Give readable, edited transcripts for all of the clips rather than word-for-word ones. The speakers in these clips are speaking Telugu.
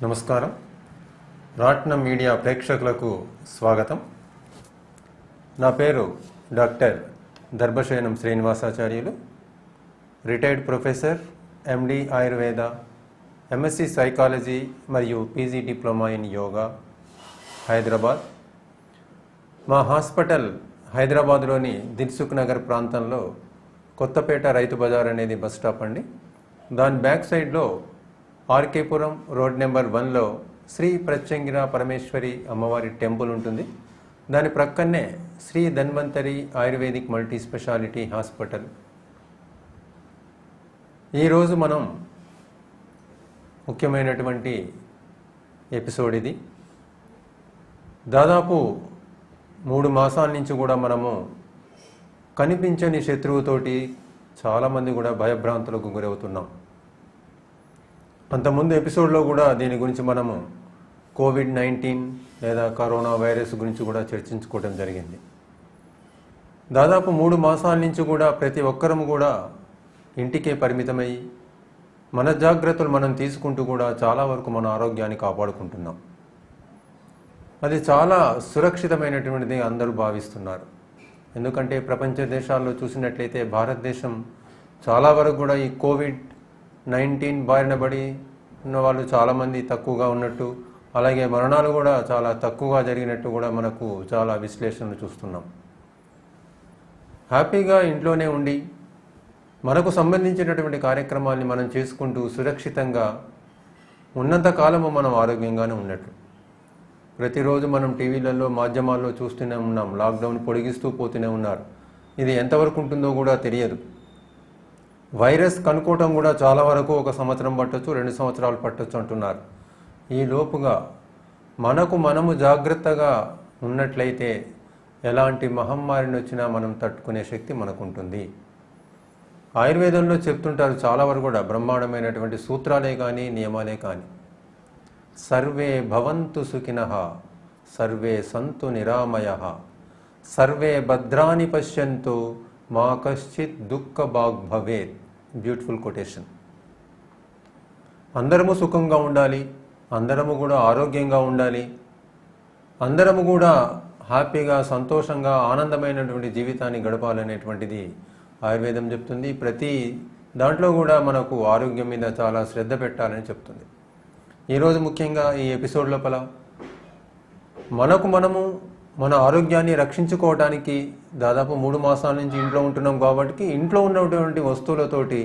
నమస్కారం. రాట్నం మీడియా ప్రేక్షకులకు స్వాగతం. నా పేరు doctor Darbhashayanam Srinivasacharyulu, retired professor, MD Ayurveda, MSc psychology మరియు PG diploma in yoga, Hyderabad. మా హాస్పిటల్ హైదరాబాద్లోని దిల్సుఖ్ నగర్ ప్రాంతంలో కొత్తపేట రైతు బజార్ అనేది బస్ స్టాప్ అండి. దాని బ్యాక్ సైడ్లో ఆర్కేపురం రోడ్ నెంబర్ 1లో శ్రీ ప్రత్యంగిర పరమేశ్వరి అమ్మవారి టెంపుల్ ఉంటుంది. దాని ప్రక్కనే Shri Dhanvantari Ayurvedic multi speciality hospital. ఈరోజు మనం ముఖ్యమైనటువంటి ఎపిసోడ్ ఇది. దాదాపు 3 మాసాల నుంచి కూడా మనము కనిపించని శత్రువుతోటి చాలామంది కూడా భయభ్రాంతులకు గురవుతున్నాం. అంతకుముందు ఎపిసోడ్లో కూడా దీని గురించి మనము కోవిడ్-19 లేదా కరోనా వైరస్ గురించి కూడా చర్చించుకోవడం జరిగింది. దాదాపు 3 మాసాల నుంచి కూడా ప్రతి ఒక్కరము కూడా ఇంటికే పరిమితమై మన జాగ్రత్తలు మనం తీసుకుంటూ కూడా చాలా వరకు మన ఆరోగ్యాన్ని కాపాడుకుంటున్నాం. అది చాలా సురక్షితమైనటువంటిది అందరూ భావిస్తున్నారు. ఎందుకంటే ప్రపంచ దేశాల్లో చూసినట్లయితే భారతదేశం చాలా వరకు కూడా ఈ కోవిడ్-19 బారిన పడి ఉన్న వాళ్ళు చాలామంది తక్కువగా ఉన్నట్టు, అలాగే మరణాలు కూడా చాలా తక్కువగా జరిగినట్టు కూడా మనకు చాలా విశ్లేషణలు చూస్తున్నాం. హ్యాపీగా ఇంట్లోనే ఉండి మనకు సంబంధించినటువంటి కార్యక్రమాల్ని మనం చేసుకుంటూ సురక్షితంగా ఉన్నంతకాలము మనం ఆరోగ్యంగానే ఉన్నట్లు. ప్రతిరోజు మనం టీవీలలో మాధ్యమాల్లో చూస్తూనే ఉన్నాం, లాక్డౌన్ పొడిగిస్తూ పోతూనే ఉన్నారు. ఇది ఎంతవరకు ఉంటుందో కూడా తెలియదు. వైరస్ కనుక్కోవటం కూడా చాలా వరకు 1 సంవత్సరం పట్టొచ్చు, 2 సంవత్సరాలు పట్టొచ్చు అంటున్నారు. ఈ లోపుగా మనము జాగ్రత్తగా ఉన్నట్లయితే ఎలాంటి మహమ్మారిని వచ్చినా మనం తట్టుకునే శక్తి మనకుంటుంది. ఆయుర్వేదంలో చెప్తుంటారు చాలా వరకు కూడా బ్రహ్మాండమైనటువంటి సూత్రాలే కానీ నియమాలే కానీ. సర్వే భవంతు సుఖినః, సర్వే సంతు నిరామయః, సర్వే భద్రాని పశ్యంతు, మా కశ్చిత్ దుఃఖ భాగ్ భవేత్. Beautiful quotation. అందరము సుఖంగా ఉండాలి, అందరము కూడా ఆరోగ్యంగా ఉండాలి, అందరము కూడా హ్యాపీగా సంతోషంగా ఆనందమైనటువంటి జీవితాన్ని గడపాలనేటువంటిది ఆయుర్వేదం చెప్తుంది. ప్రతి దాంట్లో కూడా మనకు ఆరోగ్యం మీద చాలా శ్రద్ధ పెట్టాలని చెప్తుంది. ఈరోజు ముఖ్యంగా ఈ ఎపిసోడ్ లోపల మనము మన ఆరోగ్యాన్ని రక్షించుకోవడానికి దాదాపు 3 మాసాల నుంచి ఇంట్లో ఉంటున్నాం కాబట్టి ఇంట్లో ఉన్నటువంటి వస్తువులతోటి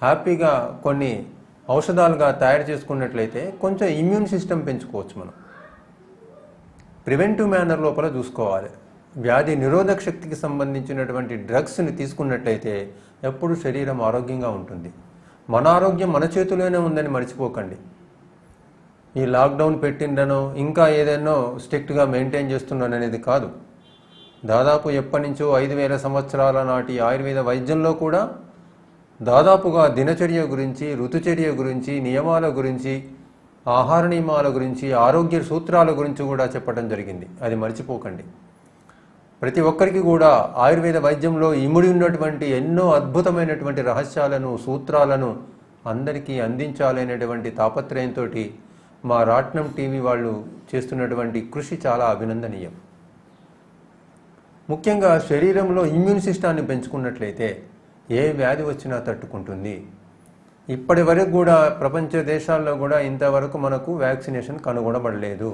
హ్యాపీగా కొన్ని ఔషధాలుగా తయారు చేసుకున్నట్లయితే కొంచెం ఇమ్యూన్ సిస్టమ్ పెంచుకోవచ్చు. మనం ప్రివెంటివ్ మేనర్ లోపల చూసుకోవాలి. వ్యాధి నిరోధక శక్తికి సంబంధించినటువంటి డ్రగ్స్ని తీసుకున్నట్లయితే ఎప్పుడు శరీరం ఆరోగ్యంగా ఉంటుంది. మన ఆరోగ్యం మన చేతిలోనే ఉందని మర్చిపోకండి. ఈ లాక్డౌన్ పెట్టిండనో ఇంకా ఏదైనా స్ట్రిక్ట్గా మెయింటైన్ చేస్తున్నాను అనేది కాదు. దాదాపు ఎప్పటి నుంచో 5000 సంవత్సరాల నాటి ఆయుర్వేద వైద్యంలో కూడా దాదాపుగా దినచర్య గురించి, ఋతుచర్య గురించి, నియమాల గురించి, ఆహార నియమాల గురించి, ఆరోగ్య సూత్రాల గురించి కూడా చెప్పడం జరిగింది. అది మర్చిపోకండి. ప్రతి ఒక్కరికి కూడా ఆయుర్వేద వైద్యంలో ఇముడి ఉన్నటువంటి ఎన్నో అద్భుతమైనటువంటి రహస్యాలను, సూత్రాలను అందరికీ అందించాలనేటువంటి తాపత్రయంతో మా రాట్నం టీవీ వాళ్ళు చేస్తున్నటువంటి కృషి చాలా అభినందనీయం. ముఖ్యంగా శరీరంలో ఇమ్యూన్ సిస్టాన్ని పెంచుకున్నట్లయితే ఏ వ్యాధి వచ్చినా తట్టుకుంటుంది. ఇప్పటి వరకు కూడా ప్రపంచ దేశాల్లో కూడా ఇంతవరకు మనకు వ్యాక్సినేషన్ కనుగొనబడలేదు.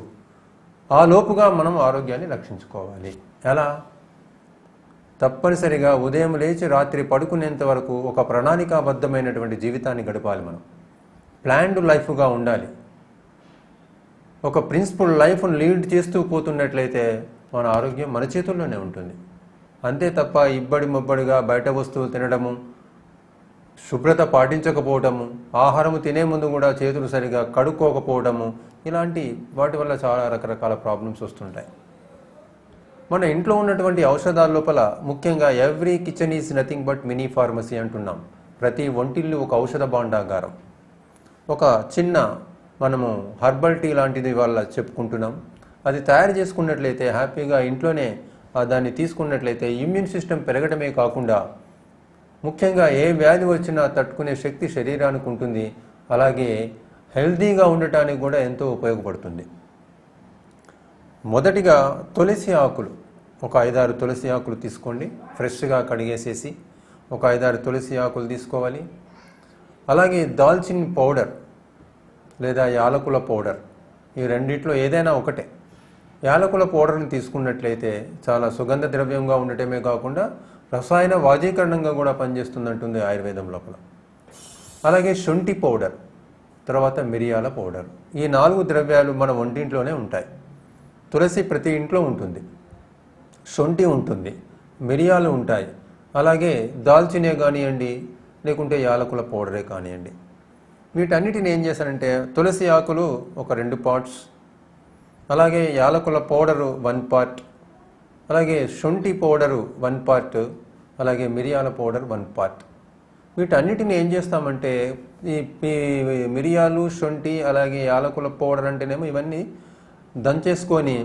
ఆ లోపుగా మనం ఆరోగ్యాన్ని రక్షించుకోవాలి. ఎలా? తప్పనిసరిగా ఉదయం లేచి రాత్రి పడుకునేంత వరకు ఒక ప్రణాళికాబద్ధమైనటువంటి జీవితాన్ని గడపాలి. మనం ప్లాన్డ్ లైఫ్గా ఉండాలి. ఒక ప్రిన్సిపల్ లైఫ్ను లీడ్ చేస్తూ పోతున్నట్లయితే మన ఆరోగ్యం మన చేతుల్లోనే ఉంటుంది. అంతే తప్ప ఇబ్బడి మొబ్బడిగా బయట వస్తువులు తినడము, శుభ్రత పాటించకపోవటము, ఆహారము తినే ముందు కూడా చేతులు సరిగా కడుక్కోకపోవడము, ఇలాంటి వాటి వల్ల చాలా రకరకాల ప్రాబ్లమ్స్ వస్తుంటాయి. మన ఇంట్లో ఉన్నటువంటి ఔషధాల లోపల ముఖ్యంగా every kitchen is nothing but mini pharmacy అంటున్నాం. ప్రతి వంటిల్లు ఒక ఔషధ భాండాగారం. ఒక చిన్న మనము హర్బల్ టీ లాంటిది వాళ్ళ చెప్పుకుంటున్నాం. అది తయారు చేసుకున్నట్లయితే హ్యాపీగా ఇంట్లోనే దాన్ని తీసుకున్నట్లయితే ఇమ్యూన్ సిస్టమ్ పెరగడమే కాకుండా ముఖ్యంగా ఏ వ్యాధి వచ్చినా తట్టుకునే శక్తి శరీరానికి ఉంటుంది. అలాగే హెల్తీగా ఉండటానికి కూడా ఎంతో ఉపయోగపడుతుంది. మొదటిగా తులసి ఆకులు, ఒక 5-6 తులసి ఆకులు తీసుకోండి. ఫ్రెష్గా కడిగేసేసి ఒక 5-6 తులసి ఆకులు తీసుకోవాలి. అలాగే దాల్చిని పౌడర్ లేదా యాలకుల పౌడర్, ఈ రెండిట్లో ఏదైనా ఒకటే. యాలకుల పౌడర్ని తీసుకున్నట్లయితే చాలా సుగంధ ద్రవ్యంగా ఉండటమే కాకుండా రసాయన వాజీకరణంగా కూడా పనిచేస్తుందంటుంది ఆయుర్వేదం లోపల. అలాగే శొంఠి పౌడర్, తర్వాత మిరియాల పౌడర్. ఈ 4 ద్రవ్యాలు మన వంటింట్లోనే ఉంటాయి. తులసి ప్రతి ఇంట్లో ఉంటుంది, శొంఠి ఉంటుంది, మిరియాలు ఉంటాయి, అలాగే దాల్చినే కానివ్వండి లేకుంటే యాలకుల పౌడరే కానివ్వండి. వీటన్నిటిని ఏం చేశానంటే తులసి ఆకులు ఒక 2 పార్ట్స్, అలాగే యాలకుల పౌడరు 1 పార్ట్, అలాగే శొంఠి పౌడరు 1 పార్ట్, అలాగే మిరియాల పౌడర్ 1 పార్ట్. వీటన్నిటిని ఏం చేస్తామంటే ఈ మిరియాలు, శొంఠి, అలాగే యాలకుల పౌడర్ అంటేనేమో ఇవన్నీ దంచేసుకొని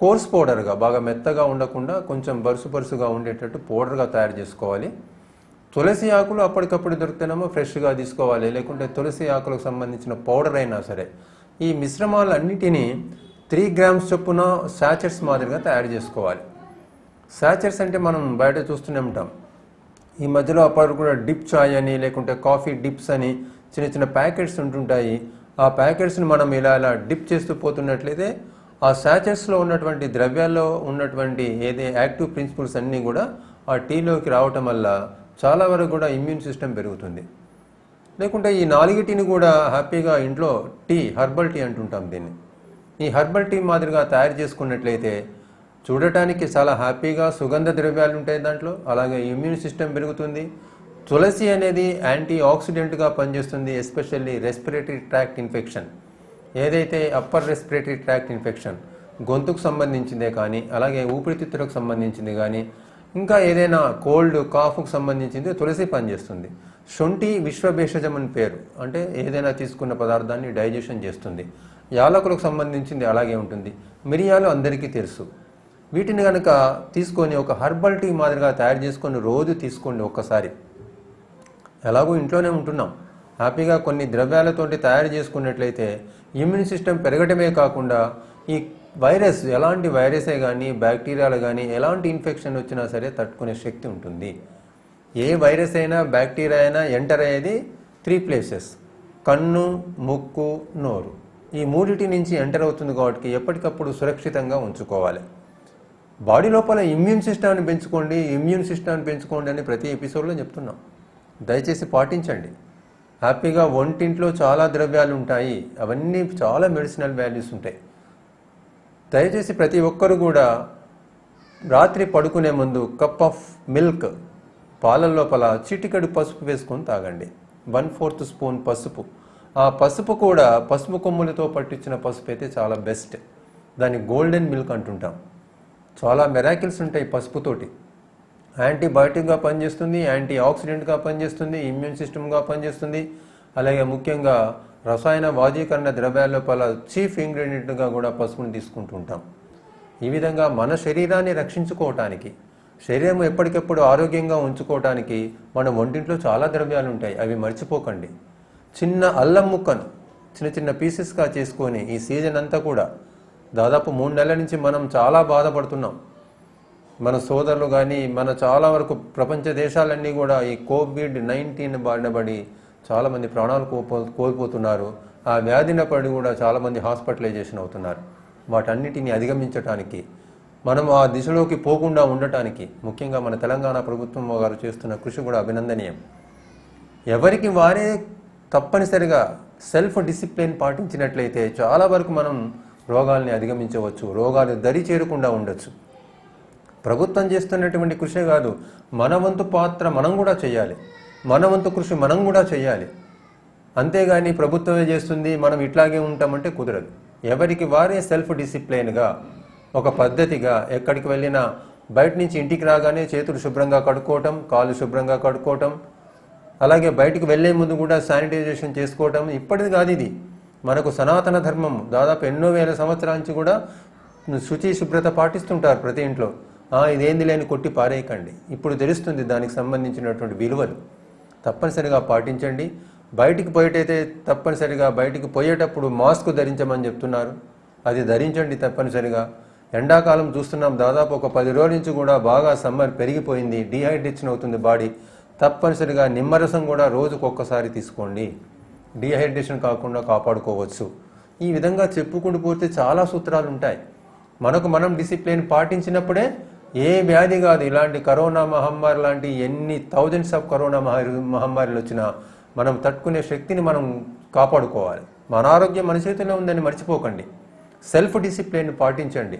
కోర్స్ పౌడర్గా, బాగా మెత్తగా ఉండకుండా కొంచెం బరుసుగా ఉండేటట్టు పౌడర్గా తయారు చేసుకోవాలి. తులసి ఆకులు అప్పటికప్పుడు దొరికితేనేమో ఫ్రెష్గా తీసుకోవాలి, లేకుంటే తులసి ఆకులకు సంబంధించిన పౌడర్ అయినా సరే. ఈ మిశ్రమాలన్నిటినీ 3 గ్రామ్స్ చొప్పున శాచెట్స్ మాదిరిగా తయారు చేసుకోవాలి. శాచెట్స్ అంటే మనం బయట చూస్తూనే ఉంటాం. ఈ మధ్యలో అప్పటి కూడా డిప్ చాయ్ అని లేకుంటే కాఫీ డిప్స్ అని చిన్న ప్యాకెట్స్ ఉంటుంటాయి. ఆ ప్యాకెట్స్ని మనం ఇలా డిప్ చేస్తూ పోతున్నట్లయితే ఆ శాచెట్స్లో ఉన్నటువంటి ద్రవ్యాల్లో ఉన్నటువంటి ఏదే యాక్టివ్ ప్రిన్సిపల్స్ అన్నీ కూడా ఆ టీలోకి రావటం వల్ల చాలా వరకు కూడా ఇమ్యూన్ సిస్టమ్ పెరుగుతుంది. లేకుంటే ఈ 4టిని కూడా హ్యాపీగా ఇంట్లో హెర్బల్ టీ అంటుంటాం దీన్ని. ఈ హెర్బల్ టీ మాదిరిగా తయారు చేసుకున్నట్లయితే చూడటానికి చాలా హ్యాపీగా సుగంధ ద్రవ్యాలు ఉంటాయి దాంట్లో, అలాగే ఇమ్యూన్ సిస్టమ్ పెరుగుతుంది. తులసి అనేది యాంటీ ఆక్సిడెంట్గా పనిచేస్తుంది, ఎస్పెషల్లీ రెస్పిరేటరీ ట్రాక్ట్ ఇన్ఫెక్షన్, ఏదైతే అప్పర్ రెస్పిరేటరీ ట్రాక్ట్ ఇన్ఫెక్షన్ గొంతుకు సంబంధించిందే కానీ, అలాగే ఊపిరితిత్తులకు సంబంధించింది కానీ, ఇంకా ఏదైనా కోల్డ్ కాఫ్కు సంబంధించింది తులసి పనిచేస్తుంది. శొంఠి విశ్వభేషజం అని పేరు, అంటే ఏదైనా తీసుకున్న పదార్థాన్ని డైజెషన్ చేస్తుంది. యాలకులకు సంబంధించింది అలాగే ఉంటుంది. మిరియాలు అందరికీ తెలుసు. వీటిని కనుక తీసుకొని ఒక హెర్బల్ టీ మాదిరిగా తయారు చేసుకొని రోజు తీసుకోండి ఒక్కసారి. ఎలాగో ఇంట్లోనే ఉంటున్నాం, హ్యాపీగా కొన్ని ద్రవ్యాలతోటి తయారు చేసుకున్నట్లయితే ఇమ్యూన్ సిస్టమ్ పెరగటమే కాకుండా ఈ వైరస్, ఎలాంటి వైరసే కానీ బ్యాక్టీరియాలు కానీ ఎలాంటి ఇన్ఫెక్షన్ వచ్చినా సరే తట్టుకునే శక్తి ఉంటుంది. ఏ వైరస్ అయినా బ్యాక్టీరియా అయినా ఎంటర్ అయ్యేది 3 ప్లేసెస్: కన్ను, ముక్కు, నోరు. ఈ 3టి నుంచి ఎంటర్ అవుతుంది కాబట్టి ఎప్పటికప్పుడు సురక్షితంగా ఉంచుకోవాలి. బాడీ లోపల ఇమ్యూన్ సిస్టమ్ని పెంచుకోండి అని ప్రతి ఎపిసోడ్లో చెప్తున్నాం. దయచేసి పాటించండి. హ్యాపీగా వంటింట్లో చాలా ద్రవ్యాలు ఉంటాయి, అవన్నీ చాలా మెడిసినల్ వాల్యూస్ ఉంటాయి. దయచేసి ప్రతి ఒక్కరు కూడా రాత్రి పడుకునే ముందు కప్ ఆఫ్ మిల్క్, పాల లోపల చిటికెడు పసుపు వేసుకొని తాగండి. 1/4 స్పూన్ పసుపు. ఆ పసుపు కూడా పసుపు కొమ్ములతో పట్టించిన పసుపు అయితే చాలా బెస్ట్. దాన్ని గోల్డెన్ మిల్క్ అంటుంటాం. చాలా మెరాకిల్స్ ఉంటాయి పసుపుతోటి. యాంటీబయాటిక్గా పనిచేస్తుంది, యాంటీ ఆక్సిడెంట్గా పనిచేస్తుంది, ఇమ్యూన్ సిస్టమ్గా పనిచేస్తుంది, అలాగే ముఖ్యంగా రసాయన వాజీకరణ ద్రవ్యాల లోపల చీఫ్ ఇంగ్రీడియంట్గా కూడా పసుపుని తీసుకుంటుంటాం. ఈ విధంగా మన శరీరాన్ని రక్షించుకోవటానికి, శరీరం ఎప్పటికెప్పుడు ఆరోగ్యంగా ఉంచుకోవటానికి మన వంటింట్లో చాలా ద్రవ్యాలు ఉంటాయి, అవి మర్చిపోకండి. చిన్న అల్లం ముక్కను చిన్న పీసెస్గా చేసుకొని ఈ సీజన్ అంతా కూడా దాదాపు 3 నెలల నుంచి మనం చాలా బాధపడుతున్నాం. మన సోదరులు కానీ మన చాలా వరకు ప్రపంచ దేశాలన్నీ కూడా ఈ కోవిడ్-19 బారిన పడి చాలామంది ప్రాణాలు కోల్పోతున్నారు. ఆ వ్యాధిన పడి కూడా చాలామంది హాస్పిటలైజేషన్ అవుతున్నారు. వాటన్నిటిని అధిగమించడానికి, మనం ఆ దిశలోకి పోకుండా ఉండటానికి ముఖ్యంగా మన తెలంగాణ ప్రభుత్వం వారు చేస్తున్న కృషి కూడా అభినందనీయం. ఎవరికి వారే తప్పనిసరిగా సెల్ఫ్ డిసిప్లిన్ పాటించినట్లయితే చాలా వరకు మనం రోగాల్ని అధిగమించవచ్చు, రోగాలు దరి చేరకుండా ఉండొచ్చు. ప్రభుత్వం చేస్తున్నటువంటి కృషి కాదు, మన వంతు పాత్ర మనం కూడా చేయాలి, మన వంతు కృషి మనం కూడా చేయాలి. అంతేగాని ప్రభుత్వమే చేస్తుంది మనం ఇట్లాగే ఉంటామంటే కుదరదు. ఎవరికి వారే సెల్ఫ్ డిసిప్లైన్గా, ఒక పద్ధతిగా ఎక్కడికి వెళ్ళినా బయట నుంచి ఇంటికి రాగానే చేతులు శుభ్రంగా కడుక్కోవటం, కాళ్ళు శుభ్రంగా కడుక్కోవటం, అలాగే బయటికి వెళ్లే ముందు కూడా శానిటైజేషన్ చేసుకోవటం ఇప్పటిది కాదు, ఇది మనకు సనాతన ధర్మం. దాదాపు ఎన్నో వేల సంవత్సరాల నుంచి కూడా శుచి శుభ్రత పాటిస్తుంటారు ప్రతి ఇంట్లో. ఇదేంది లేని కొట్టి పారేయకండి, ఇప్పుడు తెలుస్తుంది దానికి సంబంధించినటువంటి విలువలు. తప్పనిసరిగా పాటించండి. బయటికి పోయేటైతే తప్పనిసరిగా బయటికి పోయేటప్పుడు మాస్క్ ధరించమని చెప్తున్నారు. అది ధరించండి తప్పనిసరిగా. ఎండాకాలం చూస్తున్నాం, దాదాపు ఒక 10 రోజుల నుంచి కూడా బాగా సమ్మర్ పెరిగిపోయింది, డీహైడ్రేషన్ అవుతుంది బాడీ. తప్పనిసరిగా నిమ్మరసం కూడా రోజుకొక్కసారి తీసుకోండి, డీహైడ్రేషన్ కాకుండా కాపాడుకోవచ్చు. ఈ విధంగా చెప్పుకుంటూ పోతే చాలా సూత్రాలు ఉంటాయి. మనకు మనం డిసిప్లిన్ పాటించినప్పుడే ఏ వ్యాధి కాదు, ఇలాంటి కరోనా మహమ్మారి లాంటి ఎన్ని థౌజండ్స్ ఆఫ్ కరోనా మహమ్మారిలు వచ్చినా మనం తట్టుకునే శక్తిని మనం కాపాడుకోవాలి. మన ఆరోగ్యం మన చేతిలో ఉందని మర్చిపోకండి. సెల్ఫ్ డిసిప్లిన్ పాటించండి.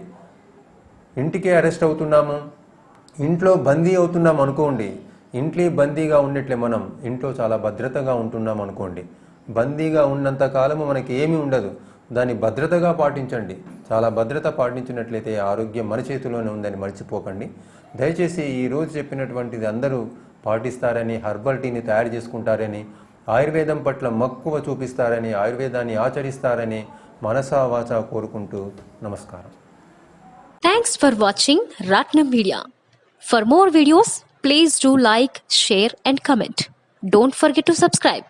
ఇంటికే అరెస్ట్ అవుతున్నాము, ఇంట్లో బందీ అవుతున్నాం అనుకోండి, ఇంట్లో బందీగా ఉన్నట్లే మనం ఇంట్లో చాలా భద్రతగా ఉంటున్నాం అనుకోండి. బందీగా ఉన్నంత కాలము మనకి ఏమీ ఉండదు, దాన్ని భద్రతగా పాటించండి. చాలా భద్రత పాటించినట్లయితే ఆరోగ్యం మన చేతిలోనే ఉందని మర్చిపోకండి. దయచేసి ఈరోజు చెప్పినటువంటిది అందరూ పాటిస్తారని, హర్బల్ టీని తయారు చేసుకుంటారని, ఆయుర్వేదం పట్ల మక్కువ చూపిస్తారని, ఆయుర్వేదాన్ని ఆచరిస్తారని మనసా వాచా కోరుకుంటూ నమస్కారం. Thanks for watching Ratnam Media. For more videos, please do like, share and comment. Don't forget to subscribe.